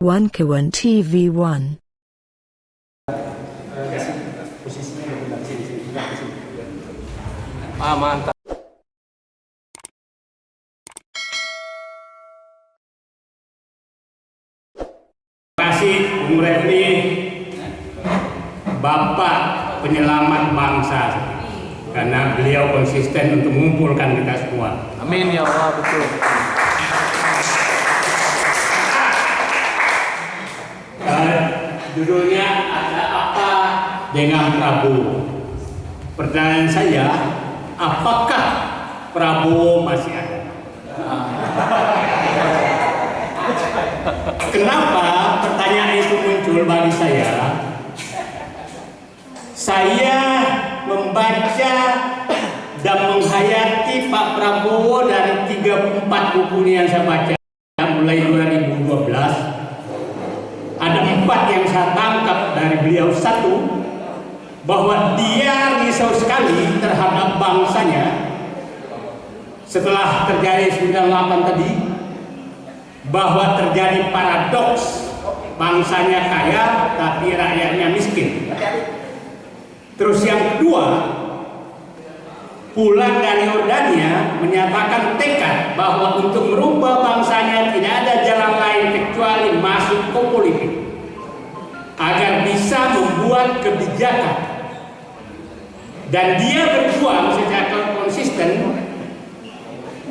Wankawan TV1. Mantap. Terima kasih Bung Refli, Bapak penyelamat bangsa, karena beliau konsisten untuk mengumpulkan kita semua. Amin ya Allah, betul. Judulnya ada apa dengan Prabowo? Pertanyaan saya, apakah Prabowo masih ada? Kenapa pertanyaan itu muncul bagi saya? Saya membaca dan menghayati Pak Prabowo dari 34 buku yang saya baca mulai 2012. Ada 4 yang saya tangkap dari beliau. Satu, bahwa dia risau sekali terhadap bangsanya setelah terjadi 98 tadi, bahwa terjadi paradoks bangsanya kaya tapi rakyatnya miskin. Terus yang kedua, pulang dari Yordania menyatakan tekad bahwa untuk merubah bangsanya tidak ada jalan lain kecuali masuk ke politik agar bisa membuat kebijakan. Dan dia berjuang secara konsisten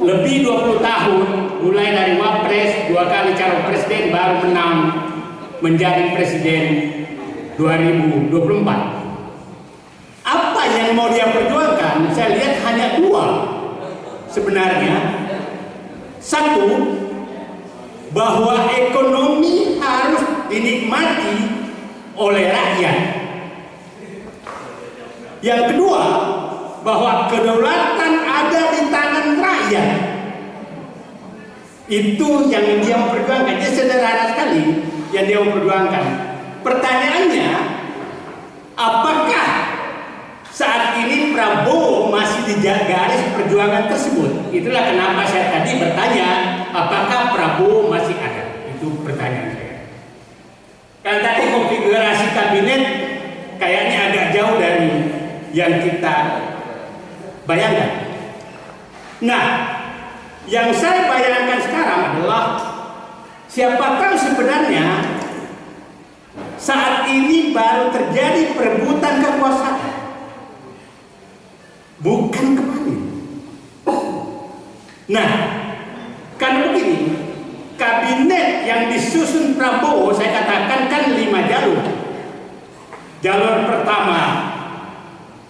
lebih 20 tahun, mulai dari Wapres, 2 kali calon presiden, baru menang menjadi presiden 2024. Apa yang mau dia perjuangkan? Saya lihat hanya 2 sebenarnya. Satu, bahwa ekonomi harus dinikmati oleh rakyat. Yang kedua, bahwa kedaulatan ada di tangan rakyat. Itu yang dia memperjuangkan. Dia sederhana sekali yang dia memperjuangkan. Pertanyaannya, apakah saat ini Prabowo masih di garis perjuangan tersebut? Itulah kenapa saya tadi bertanya, apakah Prabowo masih ada? Itu pertanyaan saya. Kan tadi konfigurasi kabinet kayaknya agak jauh dari yang kita bayangkan. Nah, yang saya bayangkan sekarang adalah siapa tahu sebenarnya saat ini baru terjadi perebutan kekuasaan, bukan kemarin. Nah, karena begini, kabinet yang disusun Prabowo saya katakan kan 5 jalur. Jalur pertama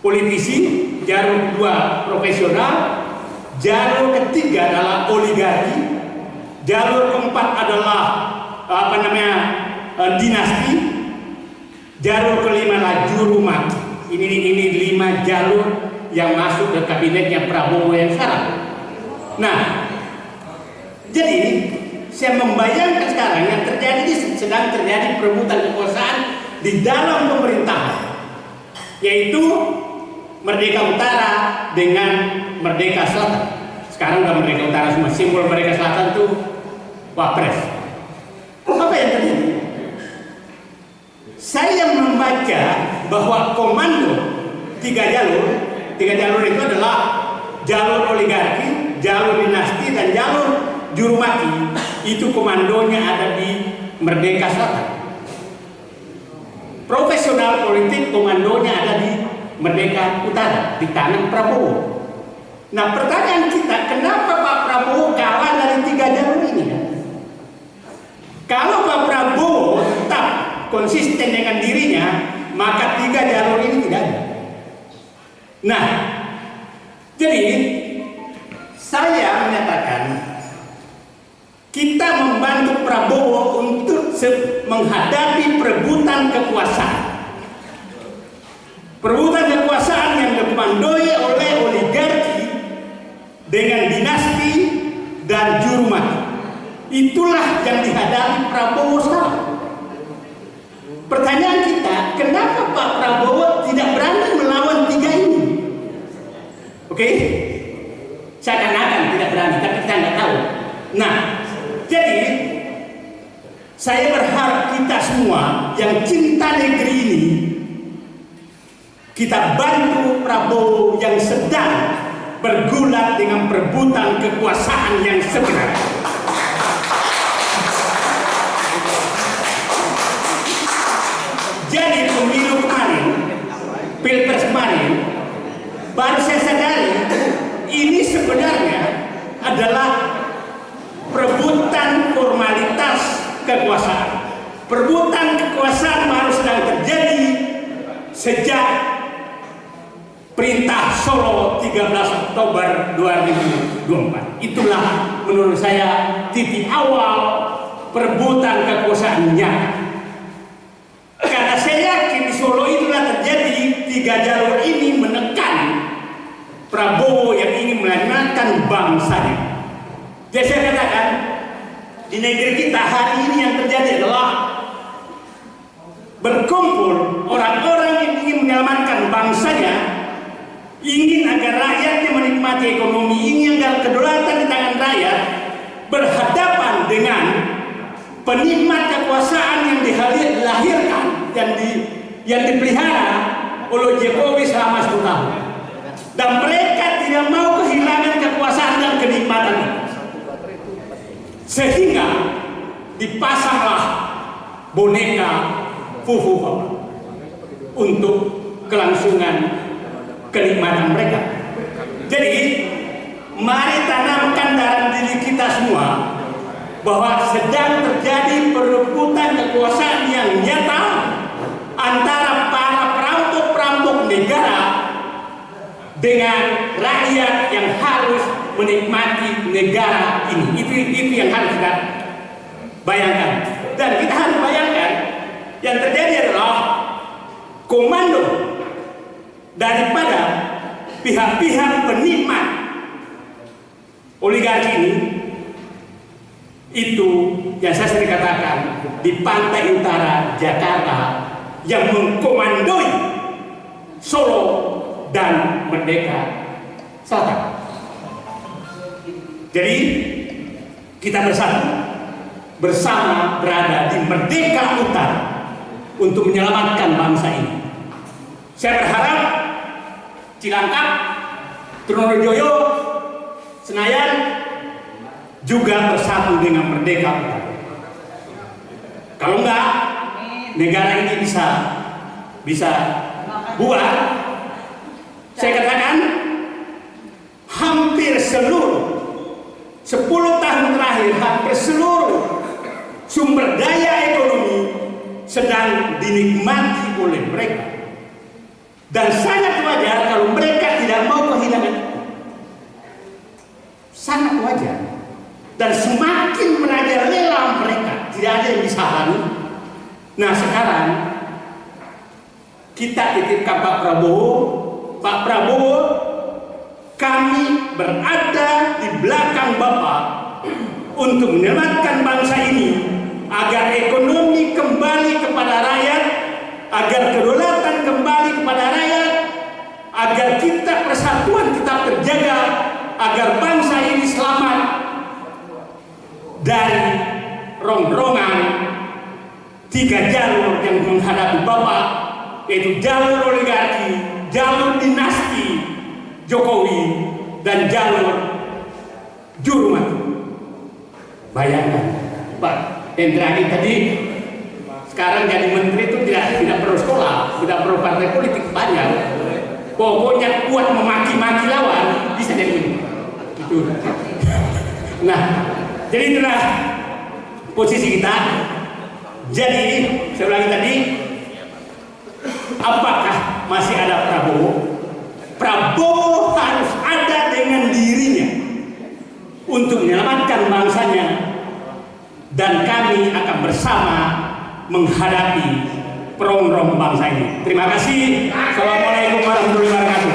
politisi, jalur kedua profesional, jalur ketiga adalah oligarki, jalur keempat adalah dinasti, jalur kelima adalah juru maki. Ini 5 jalur yang masuk ke kabinetnya Prabowo yang sekarang. Nah, jadi saya membayangkan sekarang yang terjadi, sedang terjadi perebutan kekuasaan di dalam pemerintahan, yaitu Merdeka Utara dengan Merdeka Selatan. Sekarang udah Merdeka Utara semua, simbol Merdeka Selatan itu Wapres. Apa yang terjadi? Saya membaca bahwa komando 3 jalur itu adalah jalur oligarki, jalur dinasti, dan jalur juru maki. Itu komandonya ada di Merdeka Selatan. Profesional politik komandonya ada di Merdeka Utara, di tangan Prabowo. Nah, pertanyaan kita, kenapa Pak Prabowo kalah dari 3 jalur ini? Kalau Pak Prabowo tetap konsisten dengan dirinya, maka 3 jalur ini tidak ada. Nah, jadi saya menyatakan kita membantu Prabowo untuk menghadapi perebutan kekuasaan. Perebutan kekuasaan yang dikomandoi oleh oligarki dengan dinasti dan juru maki. Itulah yang dihadapi Prabowo sekarang. Pertanyaan kita, kenapa Pak Prabowo tidak berani melawan 3 ini? Oke? Saya katakan tidak berani, tapi kita nggak tahu. Nah, jadi Saya berharap kita semua yang cinta negeri ini, kita bantu Prabowo yang sedang bergulat dengan perebutan kekuasaan yang sebenarnya. Jadi pemilu kemarin, Pilpres kemarin, baru saya sadari ini sebenarnya adalah perebutan formalitas kekuasaan. Perebutan kekuasaan baru sedang terjadi sejak Perintah Solo 13 Oktober 2024. Itulah menurut saya titik awal perebutan kekuasaannya. Karena saya yakin di Solo itulah terjadi 3 jalur ini menekan Prabowo yang ingin melanjutkan bangsanya. Jadi saya katakan di negeri kita hari ini yang terjadi adalah berkumpul orang-orang yang ingin menyelamatkan bangsanya, ingin agar rakyatnya menikmati ekonomi, ingin agar kedaulatan di tangan rakyat, berhadapan dengan penikmat kekuasaan yang dilahirkan yang dipelihara oleh Jokowi selama 10 tahun. Dan mereka tidak mau kehilangan kekuasaan dan kenikmatan itu. Sehingga dipasanglah boneka fufu untuk kelangsungan kenikmatan mereka. Jadi mari tanamkan dalam diri kita semua bahwa sedang terjadi perebutan kekuasaan yang nyata antara para perampok-perampok negara dengan rakyat yang harus menikmati negara ini. Itu yang harus kita bayangkan. Dan kita harus bayangkan yang terjadi adalah komando daripada pihak-pihak penikmat oligarki ini, itu yang saya sering katakan di pantai utara Jakarta yang mengkomandoi Solo dan Merdeka Selatan. Jadi kita bersama berada di Merdeka Utara untuk menyelamatkan bangsa ini. Saya berharap Cilangkap, Trunojoyo, Senayan juga bersatu dengan Merdeka Utara. Kalau enggak, negara ini bisa bubar. Saya katakan hampir seluruh 10 tahun terakhir, hampir seluruh sumber daya ekonomi sedang dinikmati oleh mereka. Dan sangat wajar kalau mereka tidak mau kehilangan. Sangat wajar. Dan semakin merajalela mereka, tidak ada yang bisa halangi. Nah sekarang kita titipkan Pak Prabowo. Pak Prabowo, kami berada di belakang Bapak untuk menyelamatkan bangsa ini agar ekonomi kembali kepada rakyat, agar kedaulatan kembali kepada rakyat, agar kita persatuan tetap terjaga, agar bangsa ini selamat dari rongrongan 3 jalur yang menghadapi Bapak, yaitu jalur oligarki, jalur dinasti Jokowi, dan jalur juru mati. Bayangkan, Pak Hendra tadi sekarang jadi menteri itu tidak perlu sekolah, tidak perlu partai politik banyak. Pokoknya kuat memaki-maki lawan bisa jadi menteri. Itu. Nah, jadi itulah posisi kita. Jadi saya ulangi tadi, apakah masih ada Prabowo? Prabowo harus ada dengan dirinya untuk menyelamatkan bangsanya, dan kami akan bersama menghadapi perongrong bangsa ini. Terima kasih. Assalamualaikum warahmatullahi wabarakatuh.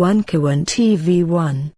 One Kawan TV 1